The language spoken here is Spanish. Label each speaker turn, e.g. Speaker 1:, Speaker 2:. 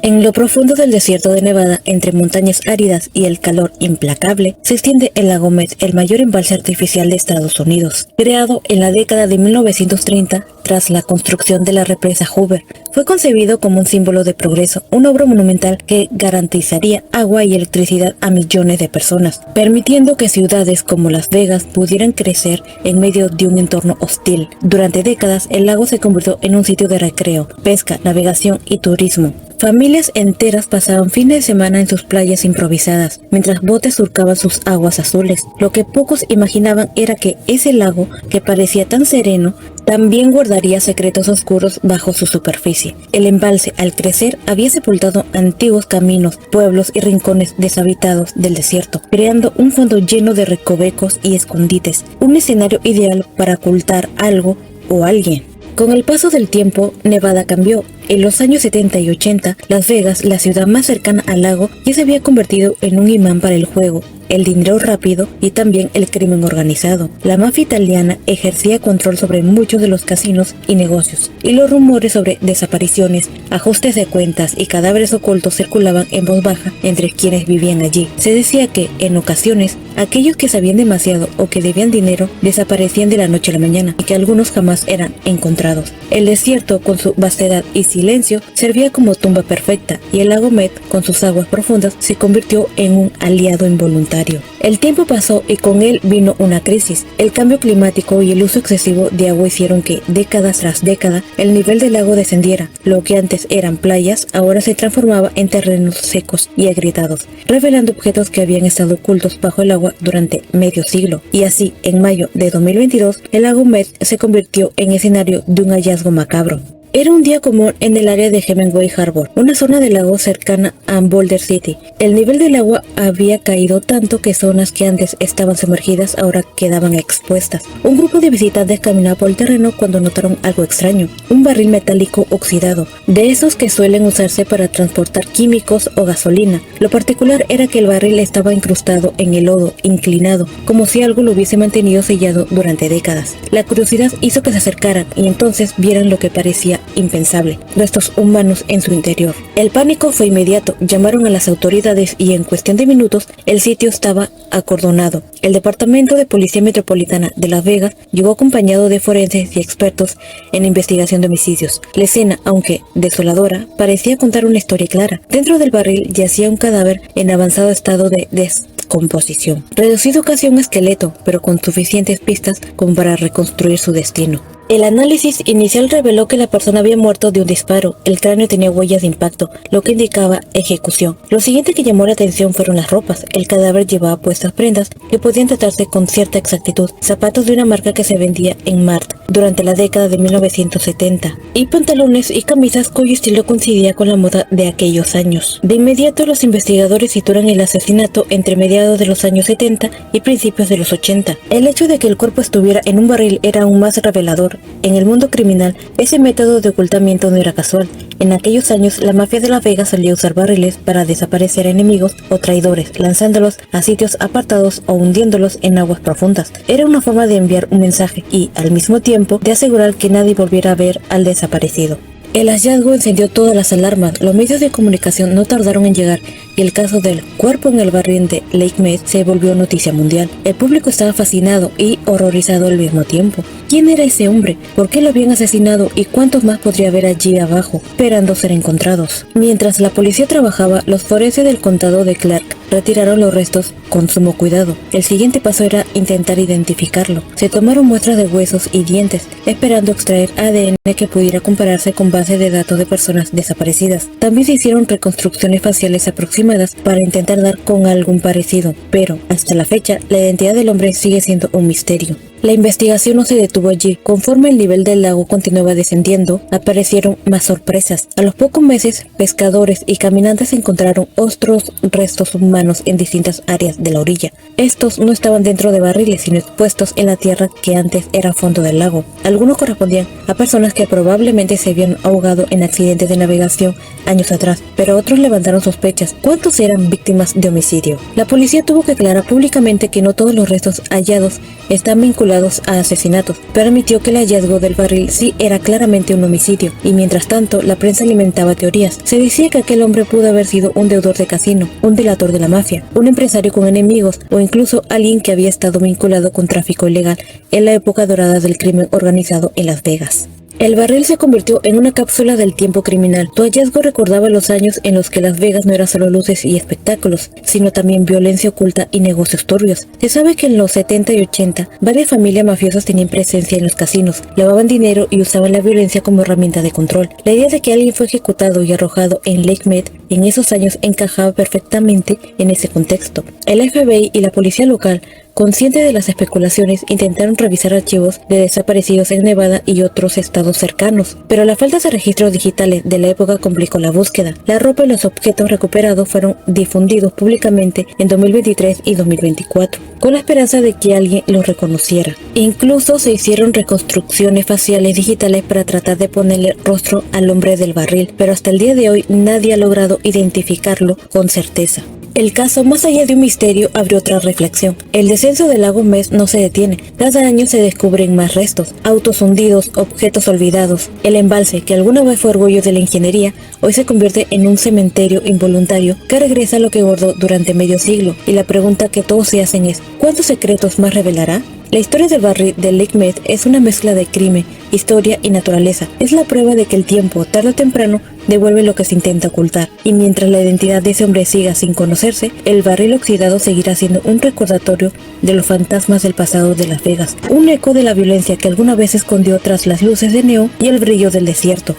Speaker 1: En lo profundo del desierto de Nevada, entre montañas áridas y el calor implacable, se extiende el lago Mead, el mayor embalse artificial de Estados Unidos. Creado en la década de 1930, tras la construcción de la represa Hoover, fue concebido como un símbolo de progreso, una obra monumental que garantizaría agua y electricidad a millones de personas, permitiendo que ciudades como Las Vegas pudieran crecer en medio de un entorno hostil. Durante décadas, el lago se convirtió en un sitio de recreo, pesca, navegación y turismo. Familias enteras pasaban fines de semana en sus playas improvisadas, mientras botes surcaban sus aguas azules. Lo que pocos imaginaban era que ese lago, que parecía tan sereno, también guardaría secretos oscuros bajo su superficie. El embalse, al crecer, había sepultado antiguos caminos, pueblos y rincones deshabitados del desierto, creando un fondo lleno de recovecos y escondites, un escenario ideal para ocultar algo o alguien. Con el paso del tiempo, Nevada cambió. En los años 70 y 80, Las Vegas, la ciudad más cercana al lago, ya se había convertido en un imán para el juego, el dinero rápido y también el crimen organizado. La mafia italiana ejercía control sobre muchos de los casinos y negocios, y los rumores sobre desapariciones, ajustes de cuentas y cadáveres ocultos circulaban en voz baja entre quienes vivían allí. Se decía que, en ocasiones, aquellos que sabían demasiado o que debían dinero desaparecían de la noche a la mañana, y que algunos jamás eran encontrados. El desierto, con su vastedad y silencio, servía como tumba perfecta, y el lago Mead, con sus aguas profundas, se convirtió en un aliado involuntario. El tiempo pasó y con él vino una crisis. El cambio climático y el uso excesivo de agua hicieron que, década tras década, el nivel del lago descendiera. Lo que antes eran playas, ahora se transformaba en terrenos secos y agrietados, revelando objetos que habían estado ocultos bajo el agua durante medio siglo. Y así, en mayo de 2022, el lago Mead se convirtió en escenario de un hallazgo macabro. Era un día común en el área de Hemingway Harbor, una zona del lago cercana a Boulder City. El nivel del agua había caído tanto que zonas que antes estaban sumergidas ahora quedaban expuestas. Un grupo de visitantes caminaba por el terreno cuando notaron algo extraño: un barril metálico oxidado, de esos que suelen usarse para transportar químicos o gasolina. Lo particular era que el barril estaba incrustado en el lodo, inclinado, como si algo lo hubiese mantenido sellado durante décadas. La curiosidad hizo que se acercaran y entonces vieran lo que parecía impensable: restos humanos en su interior. El pánico fue inmediato, llamaron a las autoridades y en cuestión de minutos el sitio estaba acordonado. El Departamento de Policía Metropolitana de Las Vegas llegó acompañado de forenses y expertos en investigación de homicidios. La escena, aunque desoladora, parecía contar una historia clara. Dentro del barril yacía un cadáver en avanzado estado de descomposición, reducido casi a un esqueleto, pero con suficientes pistas como para reconstruir su destino. El análisis inicial reveló que la persona había muerto de un disparo. El cráneo tenía huellas de impacto, lo que indicaba ejecución. Lo siguiente que llamó la atención fueron las ropas. El cadáver llevaba puestas prendas que podían tratarse con cierta exactitud, zapatos de una marca que se vendía en Mart durante la década de 1970, y pantalones y camisas cuyo estilo coincidía con la moda de aquellos años. De inmediato, los investigadores sitúan el asesinato entre mediados de los años 70 y principios de los 80. El hecho de que el cuerpo estuviera en un barril era aún más revelador. En el mundo criminal, ese método de ocultamiento no era casual. En aquellos años, la mafia de Las Vegas solía usar barriles para desaparecer a enemigos o traidores, lanzándolos a sitios apartados o hundiéndolos en aguas profundas. Era una forma de enviar un mensaje y, al mismo tiempo, de asegurar que nadie volviera a ver al desaparecido. El hallazgo encendió todas las alarmas. Los medios de comunicación no tardaron en llegar y el caso del cuerpo en el barril de Lake Mead se volvió noticia mundial. El público estaba fascinado y horrorizado al mismo tiempo. ¿Quién era ese hombre? ¿Por qué lo habían asesinado? ¿Y cuántos más podría haber allí abajo, esperando ser encontrados? Mientras la policía trabajaba, los forenses del condado de Clark retiraron los restos con sumo cuidado. El siguiente paso era intentar identificarlo. Se tomaron muestras de huesos y dientes, esperando extraer ADN que pudiera compararse con bases de datos de personas desaparecidas. También se hicieron reconstrucciones faciales aproximadas para intentar dar con algún parecido, pero hasta la fecha la identidad del hombre sigue siendo un misterio. La investigación no se detuvo allí. Conforme el nivel del lago continuaba descendiendo, aparecieron más sorpresas. A los pocos meses, pescadores y caminantes encontraron otros restos humanos en distintas áreas de la orilla. Estos no estaban dentro de barriles, sino expuestos en la tierra que antes era fondo del lago. Algunos correspondían a personas que probablemente se habían ahogado en accidentes de navegación años atrás, pero otros levantaron sospechas. ¿Cuántos eran víctimas de homicidio? La policía tuvo que aclarar públicamente que no todos los restos hallados están vinculados vinculados a asesinatos, pero admitió que el hallazgo del barril sí era claramente un homicidio, y mientras tanto la prensa alimentaba teorías. Se decía que aquel hombre pudo haber sido un deudor de casino, un delator de la mafia, un empresario con enemigos o incluso alguien que había estado vinculado con tráfico ilegal en la época dorada del crimen organizado en Las Vegas. El barril se convirtió en una cápsula del tiempo criminal. Su hallazgo recordaba los años en los que Las Vegas no era solo luces y espectáculos, sino también violencia oculta y negocios turbios. Se sabe que en los 70 y 80, varias familias mafiosas tenían presencia en los casinos, lavaban dinero y usaban la violencia como herramienta de control. La idea de que alguien fue ejecutado y arrojado en Lake Mead en esos años encajaba perfectamente en ese contexto. El FBI y la policía local, conscientes de las especulaciones, intentaron revisar archivos de desaparecidos en Nevada y otros estados cercanos, pero la falta de registros digitales de la época complicó la búsqueda. La ropa y los objetos recuperados fueron difundidos públicamente en 2023 y 2024, con la esperanza de que alguien los reconociera. Incluso se hicieron reconstrucciones faciales digitales para tratar de ponerle rostro al hombre del barril, pero hasta el día de hoy nadie ha logrado identificarlo con certeza. El caso, más allá de un misterio, abrió otra reflexión. El descenso del lago Mead no se detiene. Cada año se descubren más restos, autos hundidos, objetos olvidados. El embalse, que alguna vez fue orgullo de la ingeniería, hoy se convierte en un cementerio involuntario que regresa a lo que guardó durante medio siglo. Y la pregunta que todos se hacen es, ¿cuántos secretos más revelará? La historia del barril de Lake Mead es una mezcla de crimen, historia y naturaleza. Es la prueba de que el tiempo, tarde o temprano, devuelve lo que se intenta ocultar. Y mientras la identidad de ese hombre siga sin conocerse, el barril oxidado seguirá siendo un recordatorio de los fantasmas del pasado de Las Vegas, un eco de la violencia que alguna vez escondió tras las luces de neón y el brillo del desierto.